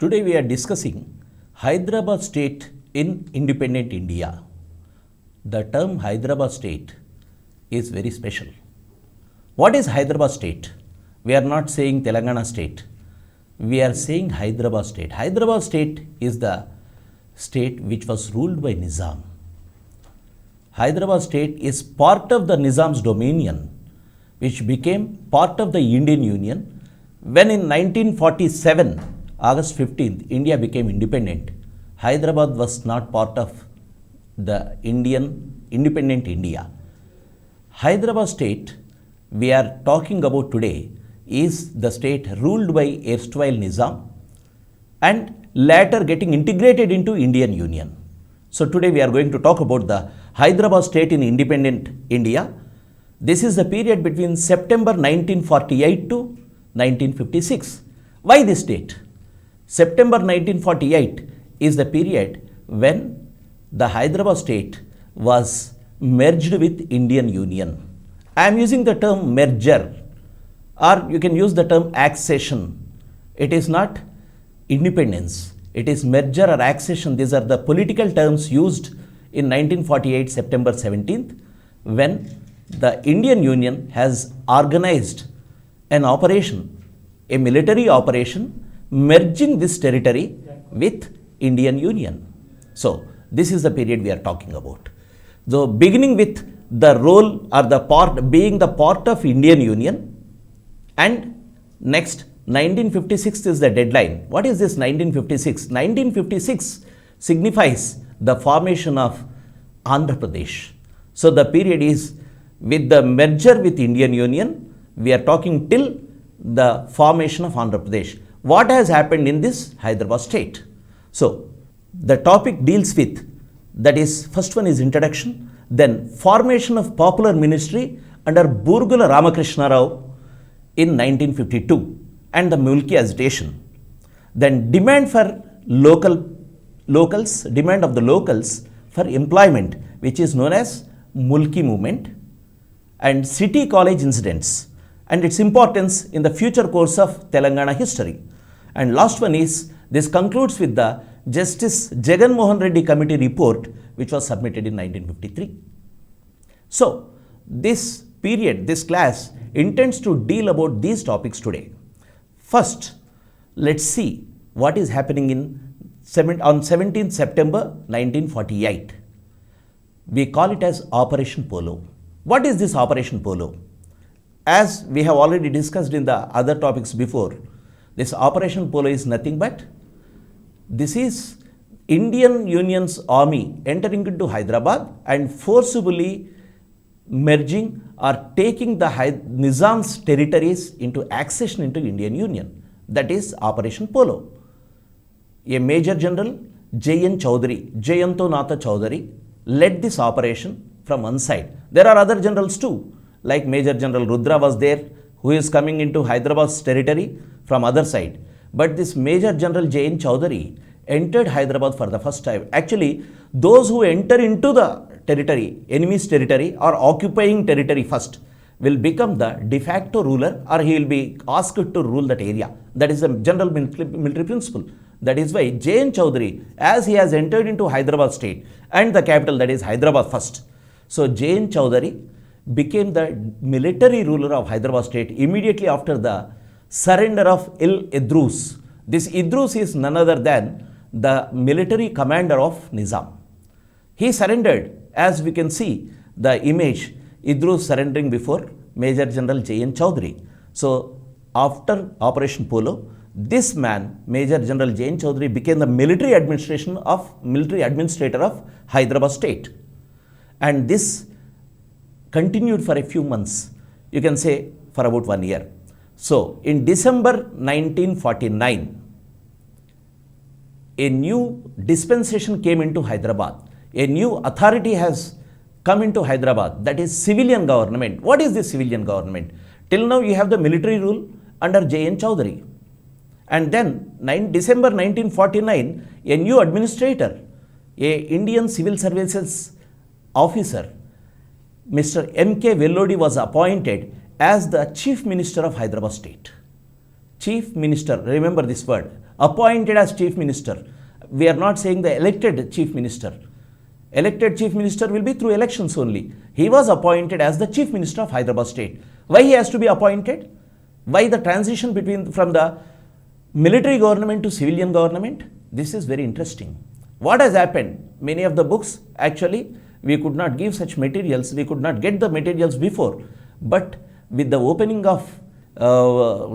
Today we are discussing Hyderabad state in independent India. The term Hyderabad state is very special. What is Hyderabad state? We are not saying Telangana state. We are saying Hyderabad state. Hyderabad state is the state which was ruled by Nizam. Hyderabad state is part of the Nizam's dominion, which became part of the Indian Union when in 1947, August 15th, India became independent. Hyderabad was not part of the independent India. Hyderabad state we are talking about today is the state ruled by erstwhile Nizam and later getting integrated into Indian Union. So today we are going to talk about the Hyderabad state in independent India. This is the period between September 1948 to 1956. Why this date? September 1948 is the period when the Hyderabad state was merged with Indian Union. I am using the term merger, or you can use the term accession. It is not independence. It is merger or accession. These are the political terms used in 1948 September 17th when the Indian Union has organized an operation, a military operation merging this territory with Indian Union. So this is the period we are talking about. So beginning with the role or the part being the part of Indian Union, and next 1956 is the deadline. What is this 1956? 1956 signifies the formation of Andhra Pradesh. So the period is with the merger with Indian Union, we are talking till the formation of Andhra Pradesh. What has happened in this Hyderabad state? So the topic deals with, that is, first one is introduction, then formation of popular ministry under Burgula Ramakrishna Rao in 1952 and the Mulki agitation. Then demand for demand of the locals for employment, which is known as Mulki movement, and city college incidents and its importance in the future course of Telangana history. And last one is, this concludes with the Justice Jagan Mohan Reddy Committee report, which was submitted in 1953. So this period, this class intends to deal about these topics today. First, let's see what is happening on 17th September 1948. We call it as Operation Polo. What is this Operation Polo? As we have already discussed in the other topics before, this Operation Polo is nothing but, this is Indian Union's army entering into Hyderabad and forcibly merging or taking the Nizam's territories into accession into Indian Union. That is Operation Polo. A Major General J.N. Chowdhury, Jayanto Natha Chowdhury, led this operation from one side. There are other generals too, like Major General Rudra was there, who is coming into Hyderabad's territory from other side. But this Major General J.N. Chowdhury entered Hyderabad for the first time. Actually, those who enter into the territory, enemy's territory or occupying territory first, will become the de facto ruler, or he will be asked to rule that area. That is the general military principle. That is why J.N. Chowdhury, as he has entered into Hyderabad state and the capital, that is Hyderabad first. So J.N. Chowdhury became the military ruler of Hyderabad state immediately after the surrender of Idrus. This Idrus is none other than the military commander of Nizam. He surrendered, as we can see the image, Idrus surrendering before Major General J.N. Chowdhury. So after Operation Polo, this man, Major General J.N. Chowdhury, became the military administrator of Hyderabad state. And this continued for a few months, you can say for about 1 year. So in December 1949, a new dispensation came into Hyderabad. A new authority has come into Hyderabad, that is civilian government. What is this civilian government? Till now you have the military rule under J.N. Chowdhury. And then December 1949, a new administrator, a Indian Civil Services officer, Mr. M.K. Vellodi, was appointed as the Chief Minister of Hyderabad state. Chief Minister, remember this word, appointed as chief minister. We are not saying the elected chief minister. Elected chief minister will be through elections only. He was appointed as the chief minister of Hyderabad state. Why he has to be appointed? Why the transition from the military government to civilian government? This is very interesting. What has happened? Many of the books, actually, we could not give such materials. We could not get the materials before. But with the opening of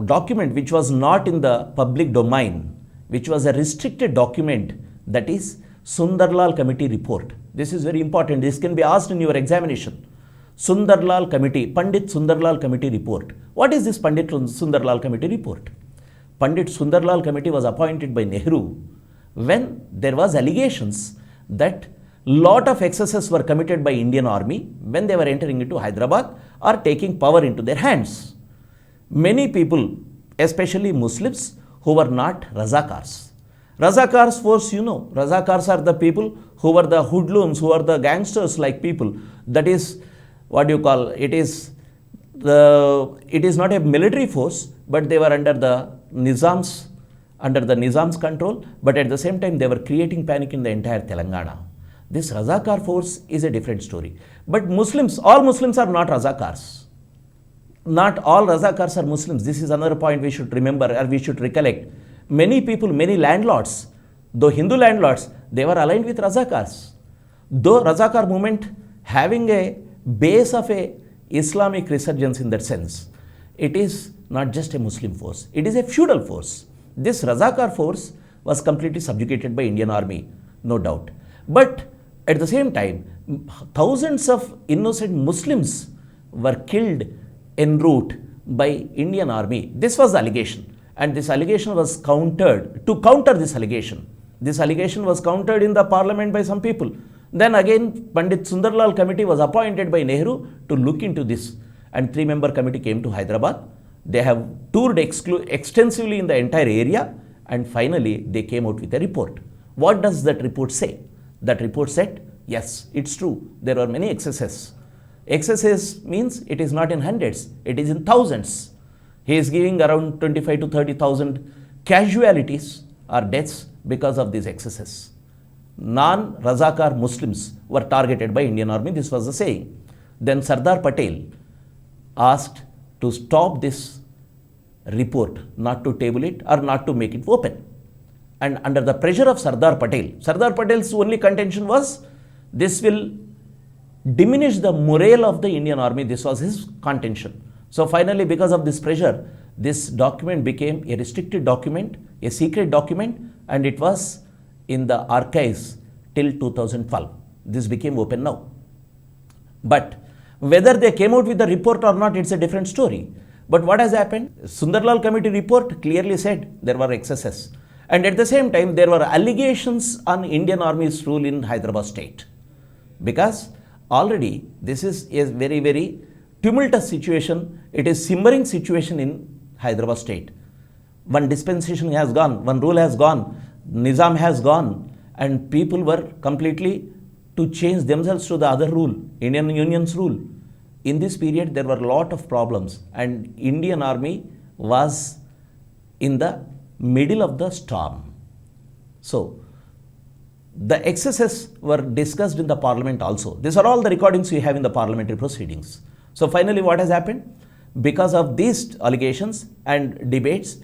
document which was not in the public domain, which was a restricted document, that is Sundarlal Committee report. This is very important. This can be asked in your examination. Sundarlal Committee, Pandit Sundarlal Committee report. What is this Pandit Sundarlal Committee report? Pandit Sundarlal Committee was appointed by Nehru when there was allegations that lot of excesses were committed by Indian Army when they were entering into Hyderabad or taking power into their hands. Many people, especially Muslims, who were not Razakars. Razakars force, Razakars are the people who were the hoodlums, who are the gangsters like people. That is, what you call, it is not a military force, but they were under the Nizam's control, but at the same time they were creating panic in the entire Telangana. This Razakar force is a different story. But Muslims, all Muslims are not Razakars. Not all Razakars are Muslims. This is another point we should remember or we should recollect. Many people, many landlords, though Hindu landlords, they were aligned with Razakars. Though Razakar movement having a base of a Islamic resurgence in that sense, it is not just a Muslim force. It is a feudal force. This Razakar force was completely subjugated by Indian Army, no doubt. But at the same time, thousands of innocent Muslims were killed en route by Indian Army. This was the allegation. And this allegation was countered. To counter this allegation was countered in the parliament by some people. Then again, Pandit Sundarlal Committee was appointed by Nehru to look into this. And 3-member committee came to Hyderabad. They have toured extensively in the entire area. And finally, they came out with a report. What does that report say? That report said, yes, it's true. There were many excesses. Excesses means it is not in hundreds. It is in thousands. He is giving around 25 to 30,000 casualties or deaths because of these excesses. Non-Razakar Muslims were targeted by Indian Army. This was the saying. Then Sardar Patel asked to stop this report, not to table it or not to make it open. And under the pressure of Sardar Patel's only contention was this will diminish the morale of the Indian Army. This was his contention. So finally, because of this pressure, this document became a restricted document, a secret document, and it was in the archives till 2012. This became open now. But whether they came out with the report or not, it's a different story. But what has happened? Sundarlal Committee report clearly said there were excesses. And at the same time, there were allegations on Indian Army's rule in Hyderabad state. Because already this is a very, very tumultuous situation. It is simmering situation in Hyderabad state. One dispensation has gone, one rule has gone, Nizam has gone, and people were completely to change themselves to the other rule, Indian Union's rule. In this period, there were a lot of problems, and Indian Army was in the middle of the storm. So, the excesses were discussed in the parliament also. These are all the recordings we have in the parliamentary proceedings. So finally, what has happened? Because of these allegations and debates,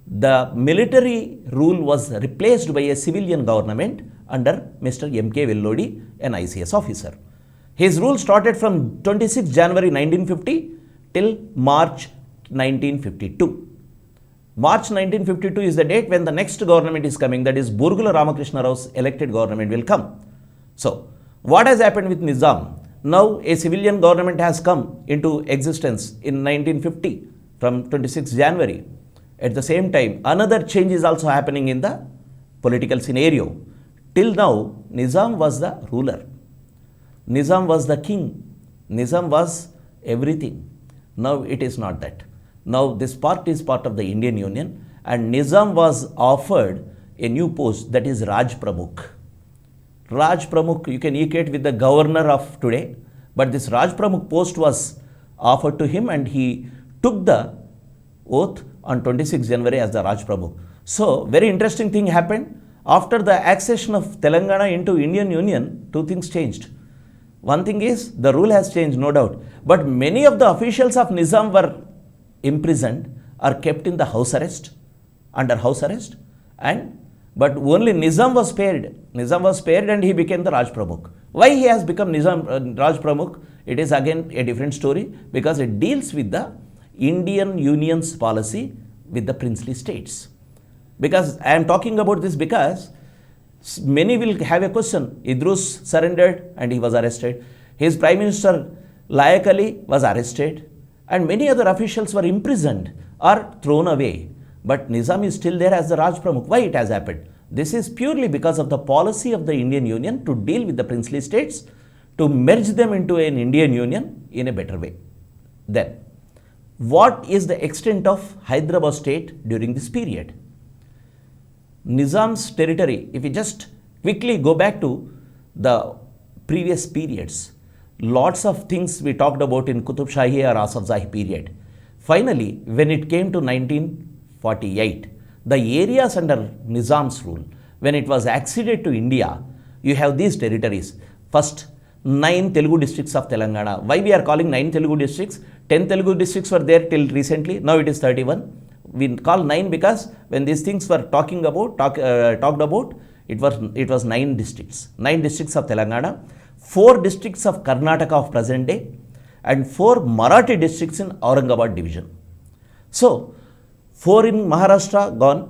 the military rule was replaced by a civilian government under Mr. M.K. Vellodi, an ICS officer. His rule started from 26 January 1950 till March 1952. March 1952 is the date when the next government is coming, that is Burgula Ramakrishna Rao's elected government will come. So, what has happened with Nizam? Now, a civilian government has come into existence in 1950 from 26 January. At the same time, another change is also happening in the political scenario. Till now, Nizam was the ruler. Nizam was the king. Nizam was everything. Now, it is not that. Now, this part is part of the Indian Union, and Nizam was offered a new post, that is Raj Pramukh. Raj Pramukh, you can equate with the governor of today, but this Raj Pramukh post was offered to him, and he took the oath on 26 January as the Raj Pramukh. So, very interesting thing happened. After the accession of Telangana into Indian Union, two things changed. One thing is, the rule has changed, no doubt. But many of the officials of Nizam were imprisoned or kept in the house arrest, under house arrest. But only Nizam was spared. Nizam was spared and he became the Raj Pramukh. Why he has become Nizam Raj Pramukh? It is again a different story, because it deals with the Indian Union's policy with the princely states. Because I am talking about this because many will have a question. Idrus surrendered and he was arrested. His Prime Minister Layak Ali was arrested, and many other officials were imprisoned or thrown away. But Nizam is still there as the Raj Pramukh. Why it has happened? This is purely because of the policy of the Indian Union to deal with the princely states, to merge them into an Indian Union in a better way. Then, what is the extent of Hyderabad state during this period? Nizam's territory, if we just quickly go back to the previous periods, lots of things we talked about in Qutub Shahi or Asaf Zahi period. Finally, when it came to 1948, the areas under Nizam's rule, when it was acceded to India, you have these territories. First, 9 Telugu districts of Telangana. Why we are calling 9 Telugu districts? 10 Telugu districts were there till recently. Now it is 31. We call 9 because when these things were talked about, it was 9 districts. 9 districts of Telangana, 4 districts of Karnataka of present day, and 4 Marathi districts in Aurangabad division. So, 4 in Maharashtra gone,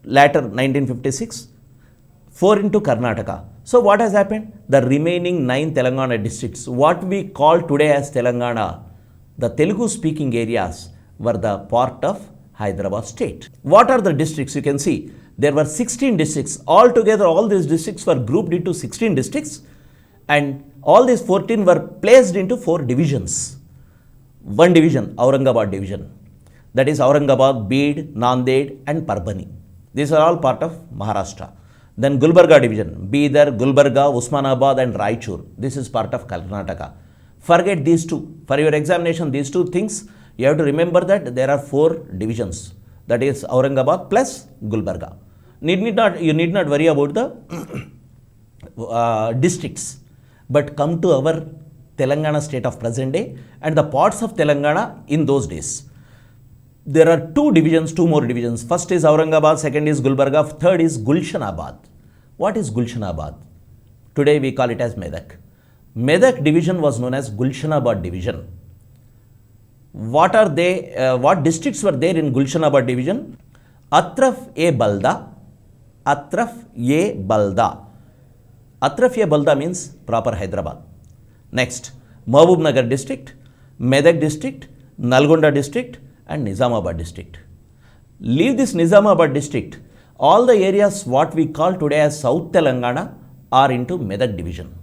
later 1956, 4 into Karnataka. So, what has happened? The remaining 9 Telangana districts, what we call today as Telangana, the Telugu speaking areas were the part of Hyderabad state. What are the districts? You can see there were 16 districts. Altogether, all these districts were grouped into 16 districts, and all these 14 were placed into 4 divisions. One division, Aurangabad division. That is Aurangabad, Beed, Nanded and Parbhani. These are all part of Maharashtra. Then Gulbarga division, Bidar, Gulbarga, Usmanabad and Raichur. This is part of Karnataka. Forget these two. For your examination, these two things, you have to remember that there are 4 divisions. That is Aurangabad plus Gulbarga. You need not worry about the districts. But come to our Telangana state of present day and the parts of Telangana in those days. There are 2 divisions, 2 more divisions. First is Aurangabad, second is Gulbarga, third is Gulshanabad. What is Gulshanabad? Today we call it as Medak. Medak division was known as Gulshanabad division. What are they? What districts were there in Gulshanabad division? Atraf-e-Balda. Atraf-e-Balda. Atraf-e-Balda means proper Hyderabad. Next, Mahbub Nagar district, Medak district, Nalgonda district and Nizamabad district. Leave this Nizamabad district. All the areas what we call today as South Telangana are into Medak division.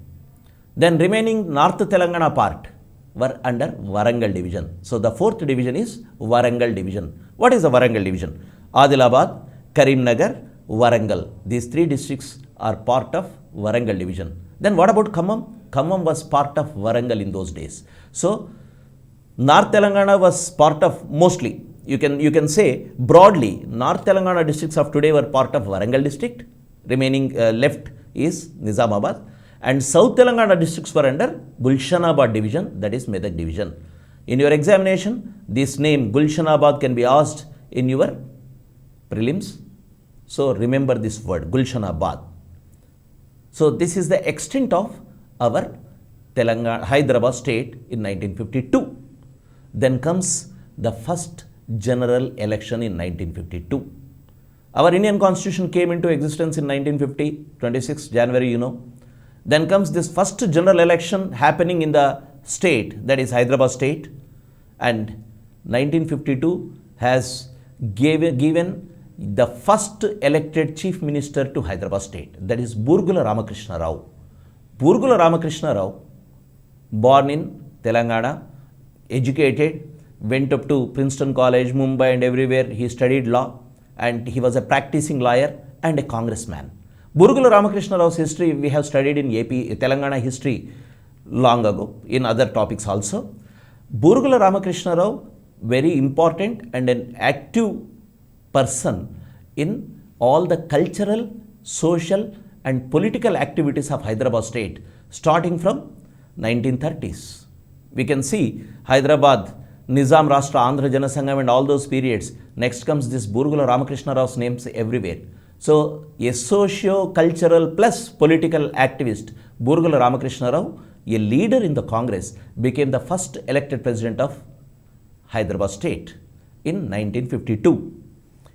Then remaining North Telangana part were under Warangal division. So the 4th division is Warangal division. What is the Warangal division? Adilabad, Karimnagar, Warangal. These 3 districts are part of Warangal division. Then what about Khammam? Khammam was part of Warangal in those days. So North Telangana was part of, mostly, you can say broadly, North Telangana districts of today were part of Warangal district. Remaining left is Nizamabad. And South Telangana districts were under Gulshanabad division, that is Medak division. In your examination, this name Gulshanabad can be asked in your prelims. So remember this word, Gulshanabad. So this is the extent of our Hyderabad state in 1952. Then comes the first general election in 1952. Our Indian Constitution came into existence in 1950, 26 January, you know. Then comes this first general election happening in the state, that is Hyderabad state, and 1952 has given the first elected chief minister to Hyderabad state, that is Burgula Ramakrishna Rao. Burgula Ramakrishna Rao, born in Telangana, educated, went up to Princeton College, Mumbai and everywhere. He studied law and he was a practicing lawyer and a congressman. Burgula Ramakrishna Rao's history we have studied in Telangana history long ago, in other topics also. Burgula Ramakrishna Rao, very important and an active person in all the cultural, social and political activities of Hyderabad state starting from 1930s. We can see Hyderabad, Nizam Rashtra, Andhra Jana Sangam and all those periods. Next comes this Burugula Ramakrishna Rao's names everywhere. So, a socio-cultural plus political activist, Burugula Ramakrishna Rao, a leader in the Congress, became the first elected president of Hyderabad state in 1952.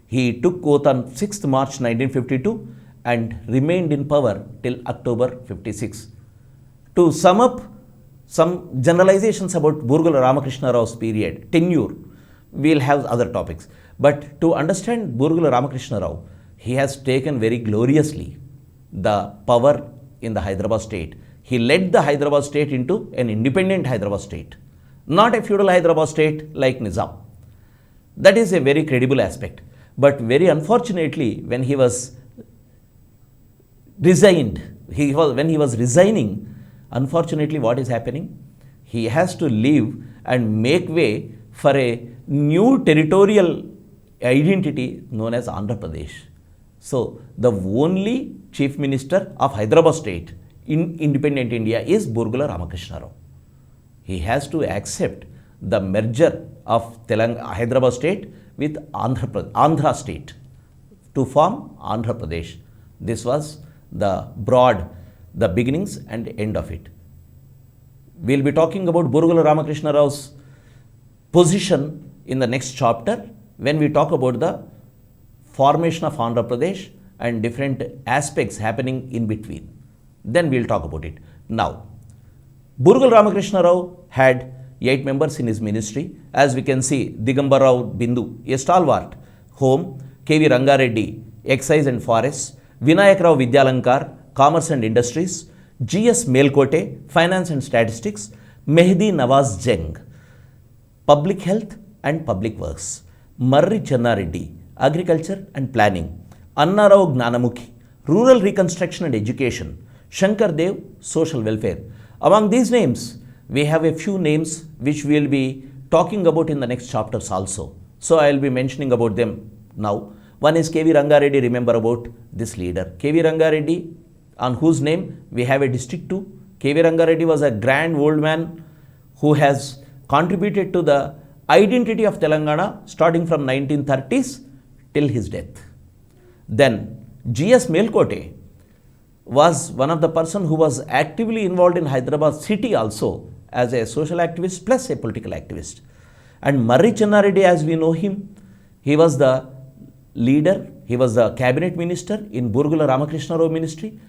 He took oath on 6th March 1952 and remained in power till October 56. To sum up some generalizations about Burugula Ramakrishna Rao's period, tenure, we'll have other topics. But to understand Burugula Ramakrishna Rao, he has taken very gloriously the power in the Hyderabad state. He led the Hyderabad state into an independent Hyderabad state, not a feudal Hyderabad state like Nizam. That is a very credible aspect. But very unfortunately, when he was resigned, when he was resigning, unfortunately what is happening? He has to leave and make way for a new territorial identity known as Andhra Pradesh. So, the only chief minister of Hyderabad state in independent India is Burugula Ramakrishna Rao. He has to accept the merger of Hyderabad state with Andhra state to form Andhra Pradesh. This was the beginnings and end of it. We will be talking about Burugula Ramakrishna Rao's position in the next chapter when we talk about the formation of Andhra Pradesh and different aspects happening in between. Then we will talk about it. Now, Burugula Ramakrishna Rao had 8 members in his ministry. As we can see, Digambar Rao Bindu, a stalwart, Home, K.V. Rangareddy, Excise and Forests, Vinayak Rao Vidyalankar, Commerce and Industries, G.S. Melkote, Finance and Statistics, Mehdi Nawaz Jeng, Public Health and Public Works, Marri Channareddy, Agriculture and Planning, Anna Rao Gnanamukhi, Rural Reconstruction and Education, Shankar Dev, Social Welfare. Among these names, we have a few names which we will be talking about in the next chapters also. So, I will be mentioning about them now. One is K.V. Rangareddy, remember about this leader. K.V. Rangareddy, on whose name we have a district too. K.V. Rangareddy was a grand old man who has contributed to the identity of Telangana starting from 1930s till his death. Then G.S. Melkote was one of the person who was actively involved in Hyderabad city also as a social activist plus a political activist. And Marri Channareddy, as we know him, he was the leader, he was the cabinet minister in Burugula Ramakrishna Rao ministry.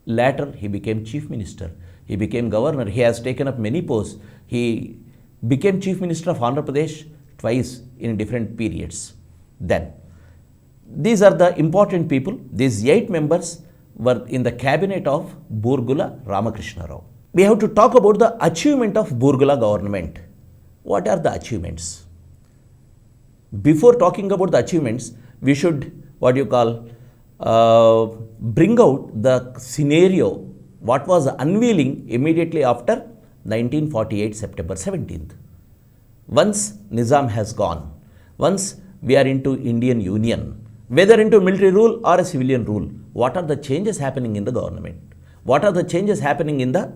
Later, he became chief minister, he became governor, he has taken up many posts. He became chief minister of Andhra Pradesh twice in different periods. Then, these are the important people. These 8 members were in the cabinet of Burugula Ramakrishna Rao. We have to talk about the achievement of Burugula government. What are the achievements? Before talking about the achievements, we should bring out the scenario what was unveiling immediately after 1948 September 17th. Once Nizam has gone, once we are into Indian Union, whether into military rule or a civilian rule, what are the changes happening in the government? What are the changes happening in the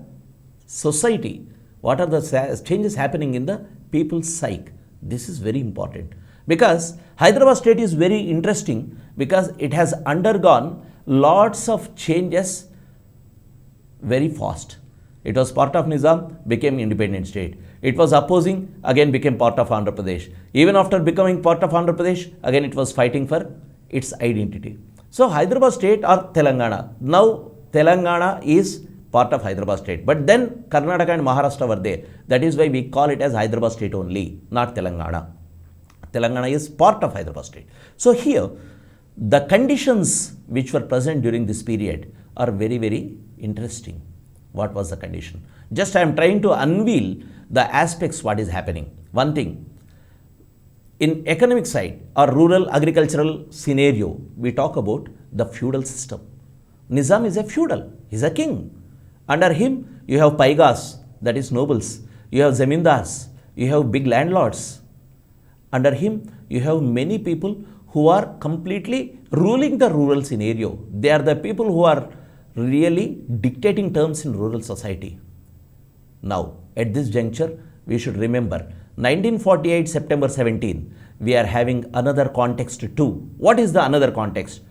society? What are the changes happening in the people's psyche? This is very important because Hyderabad state is very interesting because it has undergone lots of changes very fast. It was part of Nizam, became independent state. It was opposing, again became part of Andhra Pradesh. Even after becoming part of Andhra Pradesh, again it was fighting for its identity. So Hyderabad state or Telangana. Now Telangana is part of Hyderabad state. But then Karnataka and Maharashtra were there. That is why we call it as Hyderabad state only, not Telangana. Telangana is part of Hyderabad state. So here, the conditions which were present during this period are very, very interesting. What was the condition? Just I am trying to unveil the aspects what is happening. One thing, in economic side or rural agricultural scenario, we talk about the feudal system. Nizam is a feudal, he is a king. Under him, you have paigas, that is nobles. You have zamindars, you have big landlords. Under him, you have many people who are completely ruling the rural scenario. They are the people who are really dictating terms in rural society. Now, at this juncture, we should remember 1948 September 17, we are having another context too. What is the another context?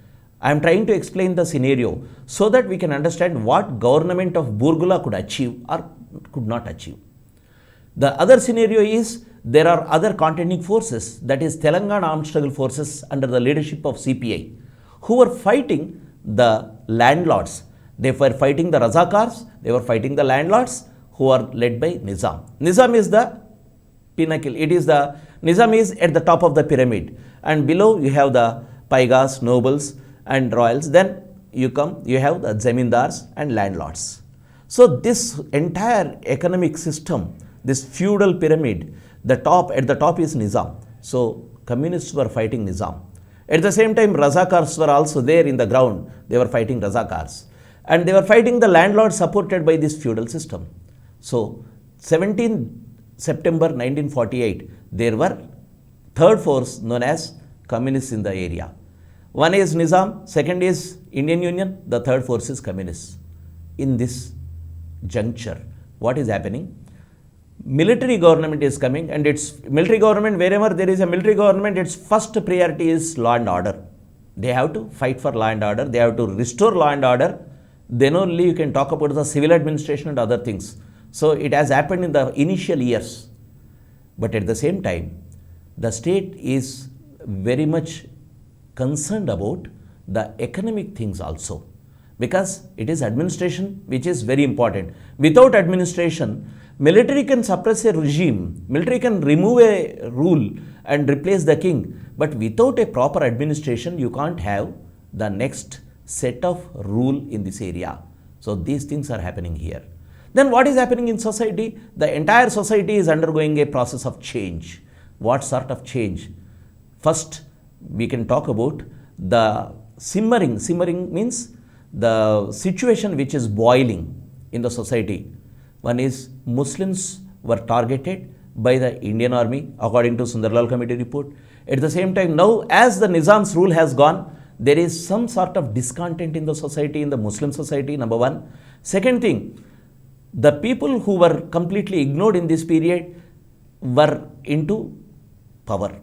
I am trying to explain the scenario so that we can understand what government of Burgula could achieve or could not achieve. The other scenario is there are other contending forces, that is Telangana Armed Struggle Forces under the leadership of CPI, who were fighting the landlords. They were fighting the Razakars, they were fighting the landlords who are led by Nizam. Nizam is the pinnacle. Nizam is at the top of the pyramid, and below you have the Paigas, nobles and royals. Then you have the Zamindars and landlords. So this entire economic system, this feudal pyramid, at the top is Nizam. So communists were fighting Nizam. At the same time, Razakars were also there in the ground. They were fighting Razakars. And they were fighting the landlords supported by this feudal system. So 17 September 1948, there were third force known as communists in the area. One is Nizam, second is Indian Union, the third force is communists. In this juncture, what is happening? Military government is coming, and its military government, wherever there is a military government, its first priority is law and order. They have to fight for law and order, they have to restore law and order. Then only you can talk about the civil administration and other things. So it has happened in the initial years. But at the same time, the state is very much concerned about the economic things also, because it is administration which is very important. Without administration, military can suppress a regime, military can remove a rule and replace the king, but without a proper administration, you can't have the next set of rule in this area. So these things are happening here. Then what is happening in society? The entire society is undergoing a process of change. What sort of change? First, we can talk about the simmering. Simmering means the situation which is boiling in the society. One is Muslims were targeted by the Indian army according to Sundarlal Committee report. At the same time, now as the Nizam's rule has gone, there is some sort of discontent in the society, in the Muslim society, number one. Second thing, the people who were completely ignored in this period were into power.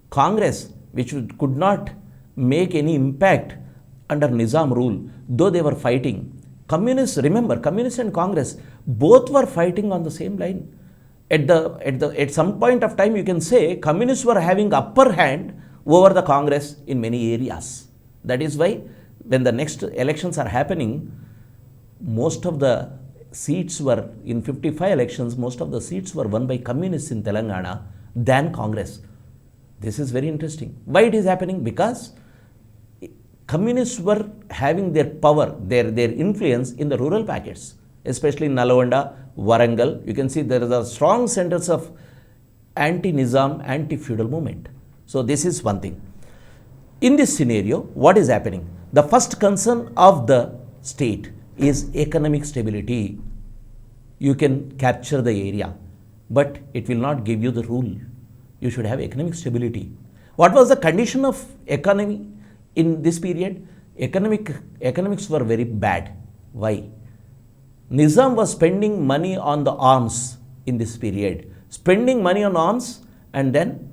Congress, which could not make any impact under Nizam rule, though they were fighting. Communists, remember, communists and Congress, both were fighting on the same line. At some point of time, you can say communists were having upper hand over the Congress in many areas. That is why when the next elections are happening, most of the seats were, in 55 elections, most of the seats were won by communists in Telangana than Congress. This is very interesting. Why it is happening? Because communists were having their power, their influence in the rural packets, especially in Nalgonda, Warangal. You can see there is a strong centers of anti-Nizam, anti-feudal movement. So this is one thing. In this scenario, what is happening? The first concern of the state is economic stability. You can capture the area, but it will not give you the rule. You should have economic stability. What was the condition of economy in this period? Economics were very bad. Why? Nizam was spending money on the arms in this period. Spending money on arms, and then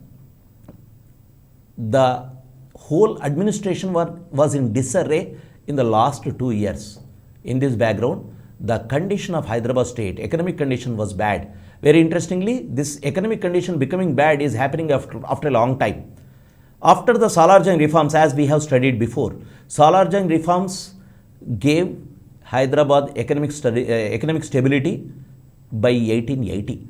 the whole administration was in disarray in the last 2 years. In this background, the condition of Hyderabad state, economic condition was bad. Very interestingly, this economic condition becoming bad is happening after a long time. After the Salarjung reforms, as we have studied before, Salarjung reforms gave Hyderabad economic stability by 1880.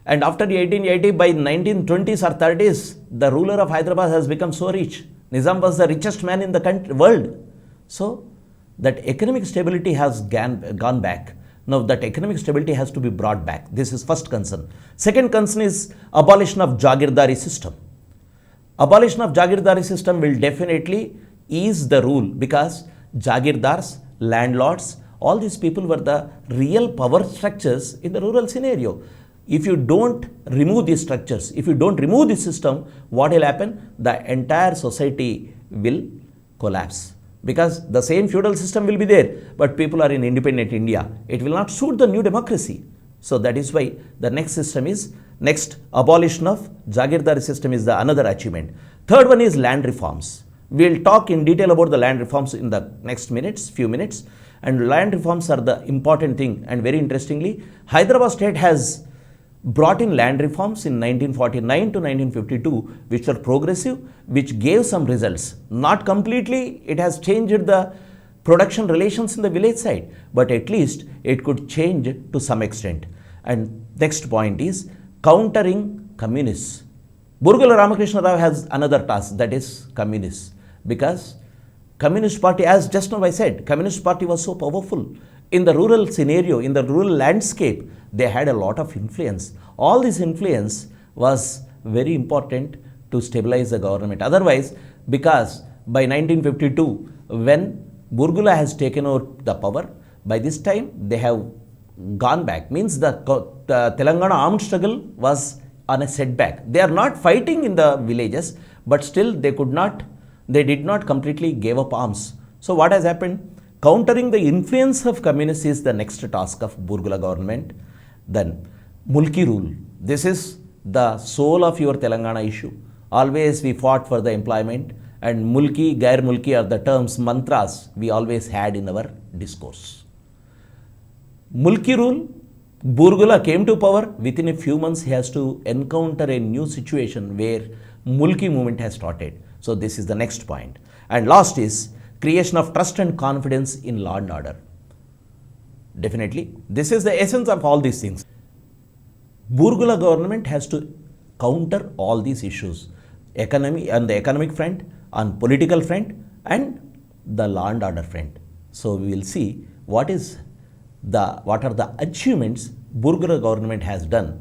And after 1880, by 1920s or 30s, the ruler of Hyderabad has become so rich. Nizam was the richest man in the world. So that economic stability has gone back. Now that economic stability has to be brought back. This is first concern. Second concern is abolition of Jagirdari system. Abolition of Jagirdari system will definitely ease the rule, because Jagirdars, landlords, all these people were the real power structures in the rural scenario. If you don't remove these structures, if you don't remove this system, what will happen? The entire society will collapse. Because the same feudal system will be there, but people are in independent India. It will not suit the new democracy. So that is why the next system is, next abolition of Jagirdari system is the another achievement. Third one is land reforms. We'll talk in detail about the land reforms in the next few minutes. And land reforms are the important thing. And very interestingly, Hyderabad state has brought in land reforms in 1949 to 1952, which are progressive, which gave some results. Not completely, it has changed the production relations in the village side, but at least it could change to some extent. And next point is countering communists. Burgula Ramakrishna Rao has another task, that is communists, because Communist Party, as just now I said, Communist Party was so powerful. In the rural scenario, in the rural landscape, they had a lot of influence. All this influence was very important to stabilize the government. Otherwise, because by 1952, when Burgula has taken over the power, by this time they have gone back. Means the Telangana armed struggle was on a setback. They are not fighting in the villages, but still they did not completely give up arms. So what has happened? Countering the influence of communists is the next task of Burgula government. Then Mulki rule. This is the soul of your Telangana issue. Always we fought for the employment, and Mulki, Gair Mulki are the terms, mantras we always had in our discourse. Mulki rule, Burgula came to power. Within a few months he has to encounter a new situation where Mulki movement has started. So this is the next point. And last is creation of trust and confidence in law and order. Definitely, this is the essence of all these things. Burgula government has to counter all these issues, economy, on the economic front, on political front, and the law and order front. So we will see what are the achievements Burgula government has done.